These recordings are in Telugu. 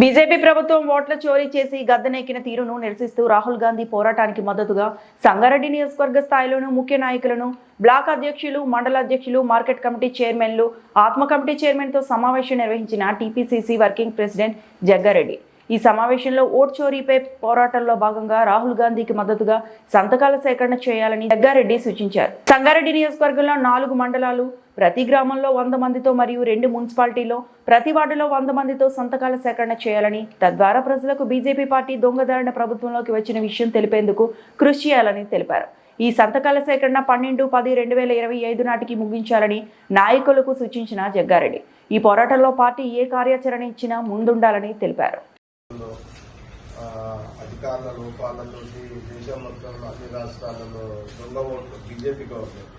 బీజేపీ ప్రభుత్వం ఓట్ల చోరీ చేసి గద్దెనెక్కిన తీరును నిరసిస్తూ రాహుల్ గాంధీ పోరాటానికి మద్దతుగా సంగారెడ్డి నియోజకవర్గ స్థాయిలోని ముఖ్య నాయకులను, బ్లాక్ అధ్యక్షులు, మండల అధ్యక్షులు, మార్కెట్ కమిటీ చైర్మన్లు, ఆత్మ కమిటీ చైర్మన్తో సమావేశం నిర్వహించిన టీపీసీసీ వర్కింగ్ ప్రెసిడెంట్ జగ్గారెడ్డి. ఈ సమావేశంలో ఓట్ చోరీపై పోరాటంలో భాగంగా రాహుల్ గాంధీకి మద్దతుగా సంతకాల సేకరణ చేయాలని జగ్గారెడ్డి సూచించారు. సంగారెడ్డి నియోజకవర్గంలో 4 మండలాలు, ప్రతి గ్రామంలో 100 మందితో మరియు 2 మున్సిపాలిటీలో ప్రతి వార్డులో 100 మందితో సంతకాల సేకరణ చేయాలని, తద్వారా ప్రజలకు బీజేపీ పార్టీ దొంగదారిన ప్రభుత్వంలోకి వచ్చిన విషయం తెలిపేందుకు కృషి చేయాలని తెలిపారు. ఈ సంతకాల సేకరణ 12-10-2025 నాటికి ముగించాలని నాయకులకు సూచించిన జగ్గారెడ్డి ఈ పోరాటంలో పార్టీ ఏ కార్యాచరణ ఇచ్చినా ముందుండాలని తెలిపారు. అధికారుల లోపాలతో దేశం మొత్తంలో అన్ని రాష్ట్రాలలో దొంగ ఓట్లు బీజేపీ గవర్నమెంట్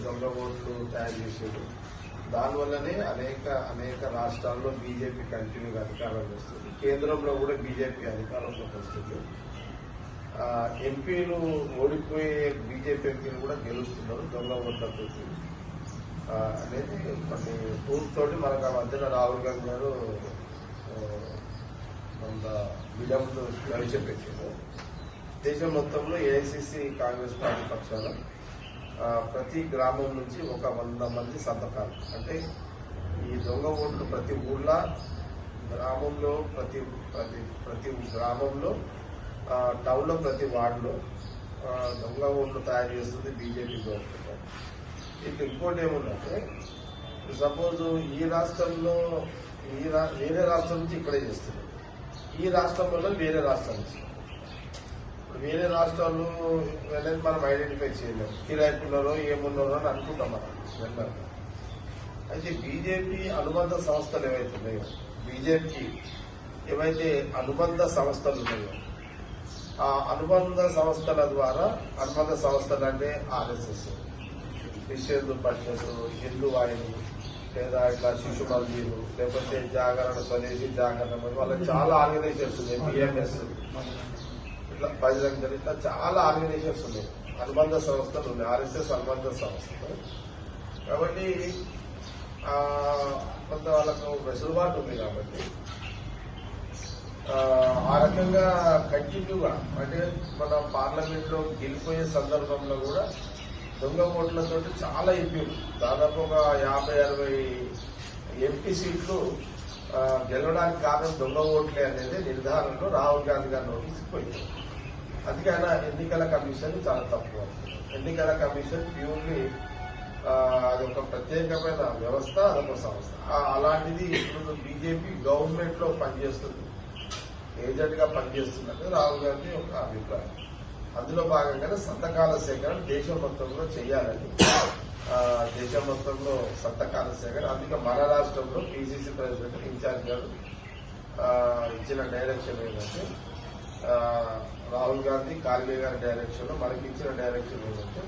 దొంగ ఓట్లు తయారు చేసేది. దానివల్లనే అనేక రాష్ట్రాల్లో బీజేపీ కంటిన్యూగా అధికారంలోకి వస్తుంది. కేంద్రంలో కూడా బీజేపీ అధికారంలోకి వస్తుంది. ఎంపీలు ఓడిపోయే బీజేపీ ఎంపీలు కూడా గెలుస్తున్నారు దొంగ ఓట్లతో అనేది కొన్ని ప్రూఫ్ తోటి మనకు ఆ మధ్యన రాహుల్ గాంధీ గారు కొంత విడములు ప్రవేశపెట్టారు. దేశం మొత్తంలో ఏఐసిసి కాంగ్రెస్ పార్టీ పక్షాన ప్రతి గ్రామం నుంచి ఒక 100 మంది సంతకాలు, అంటే ఈ దొంగ ఓట్లు ప్రతి ఊళ్ళో, గ్రామంలో ప్రతి గ్రామంలో, టౌన్లో ప్రతి వార్డులో దొంగ ఓట్లు తయారు చేస్తుంది బీజేపీ గవర్నమెంట్. ఇట్లా ఇంకోటి ఏముందంటే, సపోజ్ ఈ రాష్ట్రంలో వేరే రాష్ట్రం నుంచి ఇక్కడే చేస్తుంది, ఈ రాష్ట్రం వల్ల వేరే రాష్ట్రం నుంచి. ఇప్పుడు వేరే రాష్ట్రాలు అనేది మనం ఐడెంటిఫై చేయలేము, కిరాయికున్నారో ఏమున్నారో అని అనుకుంటాం మనం జనరల్గా. అయితే బీజేపీ అనుబంధ సంస్థలు ఏవైతే ఉన్నాయో, బీజేపీకి ఏవైతే అనుబంధ సంస్థలు ఉన్నాయో, ఆ అనుబంధ సంస్థల ద్వారా, అనుబంధ సంస్థలు అంటే ఆర్ఎస్ఎస్, విశ్వ హిందూ పరిషత్, హిందూ వాహిని, లేదా ఇట్లా శిశు మందిరు, లేకపోతే జాగరణ, స్వదేశీ జాగరణ, వాళ్ళకి చాలా ఆర్గనైజేషన్స్ ఉన్నాయి, బిఎంఎస్, ఇట్లా బజరంగ దళ్, ఇట్లా చాలా ఆర్గనైజేషన్స్ ఉన్నాయి, అనుబంధ సంస్థలు ఉన్నాయి, ఆర్ఎస్ఎస్ అనుబంధ సంస్థలు. కాబట్టి కొంత వాళ్ళకు వెసులుబాటు ఉంది. కాబట్టి ఆ రకంగా కంటిన్యూగా, అంటే మన పార్లమెంట్ లో గెలిపోయే సందర్భంలో కూడా దొంగ ఓట్లతో చాలా ఎంపీలు, దాదాపు ఒక 50-60 ఎంపీ సీట్లు గెలవడానికి కారణం దొంగ ఓట్లే అనేది నిర్ధారణలో రాహుల్ గాంధీ గారి నోటీస్ పోయింది. అందుకే ఆయన ఎన్నికల కమిషన్ చాలా తక్కువ. ఎన్నికల కమిషన్ ప్యూర్లీ అదొక ప్రత్యేకమైన వ్యవస్థ, అదొక సంస్థ. అలాంటిది ఇప్పుడు బీజేపీ గవర్నమెంట్ లో పనిచేస్తుంది, ఏజెంట్ గా పనిచేస్తున్నట్టు రాహుల్ గాంధీ ఒక అభిప్రాయం. అందులో భాగంగానే సంతకాల సేకరణ దేశం మొత్తంలో చేయాలని, దేశం మొత్తంలో సంతకాల సేకరణ. అందుకే మన రాష్ట్రంలో పీసీసీ ప్రెసిడెంట్ ఇన్ఛార్జ్ గారు ఇచ్చిన డైరెక్షన్ ఏంటంటే, రాహుల్ గాంధీ, ఖార్గే గారి డైరెక్షన్ లో మనకి ఇచ్చిన డైరెక్షన్ ఏంటంటే,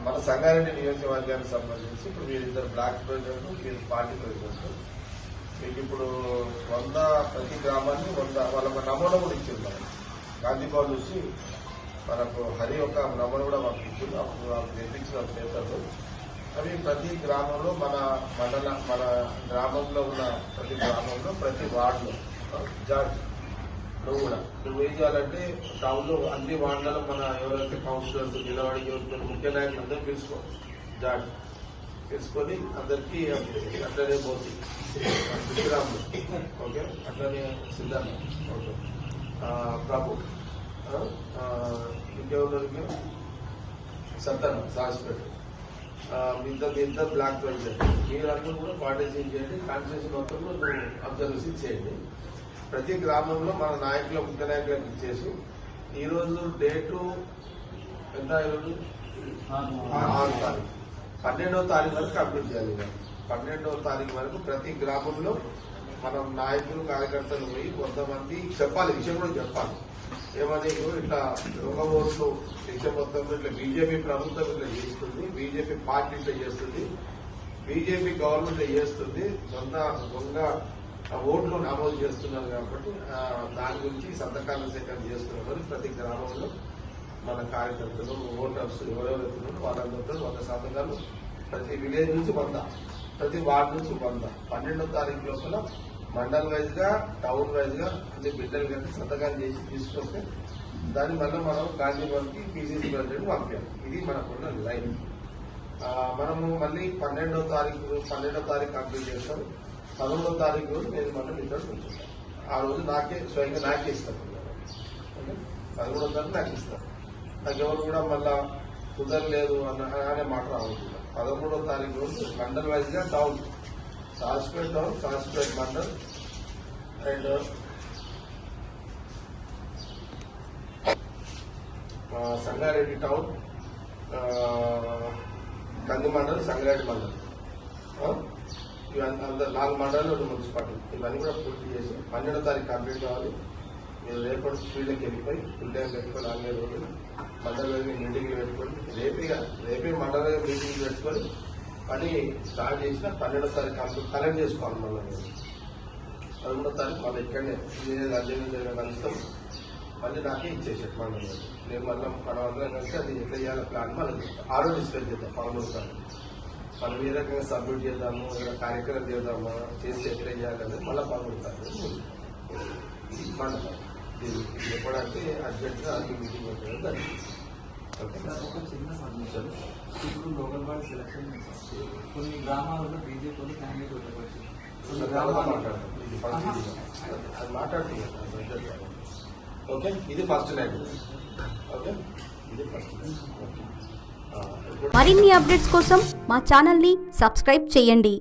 మన సంగారెడ్డి నియోజకవర్గానికి సంబంధించి ఇప్పుడు మీరిద్దరు బ్లాక్ ప్రెసిడెంట్, మీరు పార్టీ ప్రెసిడెంట్, మీకు ఇప్పుడు 100 ప్రతి గ్రామాన్ని 100 వాళ్ళ నమూనా కూడా ఇచ్చింది. మనం గాంధీ భవన్ నుంచి మనకు హరి ఒక నమూనా కూడా పంపించింది, అప్పుడు తెప్పించిన పేపర్లు. అవి ప్రతి గ్రామంలో, మన గ్రామంలో ఉన్న ప్రతి గ్రామంలో, ప్రతి వార్డులో, జార్జ్ నువ్వు ఏం చేయాలంటే, టౌన్లో అన్ని వార్డులలో మన ఎవరైతే కౌన్సిలర్స్, నిలబడి ముఖ్య నాయకులు అందరూ పిలుచుకోవచ్చు. జార్జ్ తెలుసుకొని అందరికీ అట్లనే పోతుంది శ్రీరాములు, ఓకే, అట్లనే సిద్ధార్థ, ఓకే, ప్రభు, ఇంకెవరికి సత్తన్న, సాహస్పేట, ఇద్దరు బ్లాక్ ప్రెసిడెంట్, మీరందరూ కూడా పార్టిసిపేట్ చేయండి. కాన్స్టిట్యూషన్ మొత్తంలో నువ్వు అబ్జర్వేషన్ చేయండి. ప్రతి గ్రామంలో మన నాయకుల, ముఖ్య నాయకులకు ఇచ్చేసి, ఈరోజు డేటు ఎంత, ఈరోజు 6వ తారీఖు, 12వ తారీఖు వరకు కంప్లీట్ చేయాలి. 12వ తారీఖు వరకు ప్రతి గ్రామంలో మనం నాయకులు, కార్యకర్తలు పోయి కొంతమంది చెప్పాలి, విషయం కూడా చెప్పాలి. ఏమని, ఇట్లా దొంగ ఓట్లు దేశం మొత్తంలో ఇట్లా బీజేపీ ప్రభుత్వం ఇట్లా చేస్తుంది, బీజేపీ పార్టీ ఇట్లా చేస్తుంది, బీజేపీ గవర్నమెంట్ ఇట్లా చేస్తుంది, దొంగ ఓట్లు నమోదు చేస్తున్నారు. కాబట్టి దాని గురించి సంతకాల సేకరణ చేస్తున్నారు. ప్రతి గ్రామంలో మన కార్యకర్తలు, ఓటర్స్ ఎవరెవరైతే వాళ్ళందరితో 100 సంతకాలు, ప్రతి విలేజ్ నుంచి 100 ప్రతి వార్డు నుంచి 100. 12వ తారీఖు లోపల మండల్ వైజ్ గా టౌన్ వైజ్ గా అన్ని బిడ్డలు కట్టి సంతకాలు చేసి తీసుకొస్తే దాని వల్ల మనం గాంధీ భవన్కి పీసీసీ ప్రెసిడెంట్ పంపాం. ఇది మనకున్న లైన్. మనము మళ్ళీ 12వ తారీఖు కంప్లీట్ చేస్తాం. 11వ తారీఖు రోజు నేను మళ్ళీ ఇక్కడ కూర్చుంటాను. ఆ రోజు స్వయంగా నాకే ఇస్తాను. 11వ తారీఖు నాకు ఇస్తాను. నాకు ఎవరు కూడా మళ్ళా కుదరలేదు అనే మాట రావట్లేదు. 13వ తారీఖు రోజు మండల్ వైజ్ గా town, Saspet town, Saspet mandal and Sangareddy town, కంది మండల్, సంగారెడ్డి మండల్, ఇవన్నీ అందరు 4 మండలాలు 2 మున్సిపాలిటీ, ఇవన్నీ కూడా పూర్తి చేసి 12వ తారీఖు కంప్లీట్ కావాలి. మీరు రేపటి ఫీల్డ్కి వెళ్ళిపోయి ఫుల్ టైం పెట్టుకొని 4 రోజులు మండల మీటింగ్లు పెట్టుకొని రేపే మండల మీటింగ్లు పెట్టుకొని పని స్టార్ట్ చేసిన 12వ తారీఖు కంప్లీట్ కలెక్ట్ చేసుకోవాలి. మళ్ళీ 13వ తారీఖు మళ్ళీ ఇక్కడనే అంజనీ కలుస్తాం. మళ్ళీ నాకే ఇచ్చేసాడు మండలం. నేను మళ్ళీ మనం కలిసి అది ఎట్లా చేయాలి ప్లాన్ మళ్ళీ ఆరో డిస్కస్ చేద్దాం. 13వ తారీఖు మనం ఏ రకంగా సబ్మిట్ చేద్దాము, ఏదైనా కార్యక్రమం చేద్దామా, చేసి ఎట్లా చేయాలనేది మళ్ళీ 13వ తారీఖు ఇది మండలం. ఇది ఎప్పుడంటే అర్జెంట్గా అన్ని మీటింగ్ పెట్టడం. ఒక చిన్న సబ్మిషన్, ఇప్పుడు లోకల్ బాడీ సెలక్షన్ కొన్ని గ్రామాలలో బీజేపీ క్యాండిడేట్ ఉండవచ్చు. అది మాట్లాడుతుంది. ఓకే, ఇది ఫస్ట్ లైన్. ఓకే, ఇది ఫస్ట్ లైన్. మరిన్ని అప్డేట్స్ కోసం మా ఛానల్ని సబ్స్క్రైబ్ చేయండి.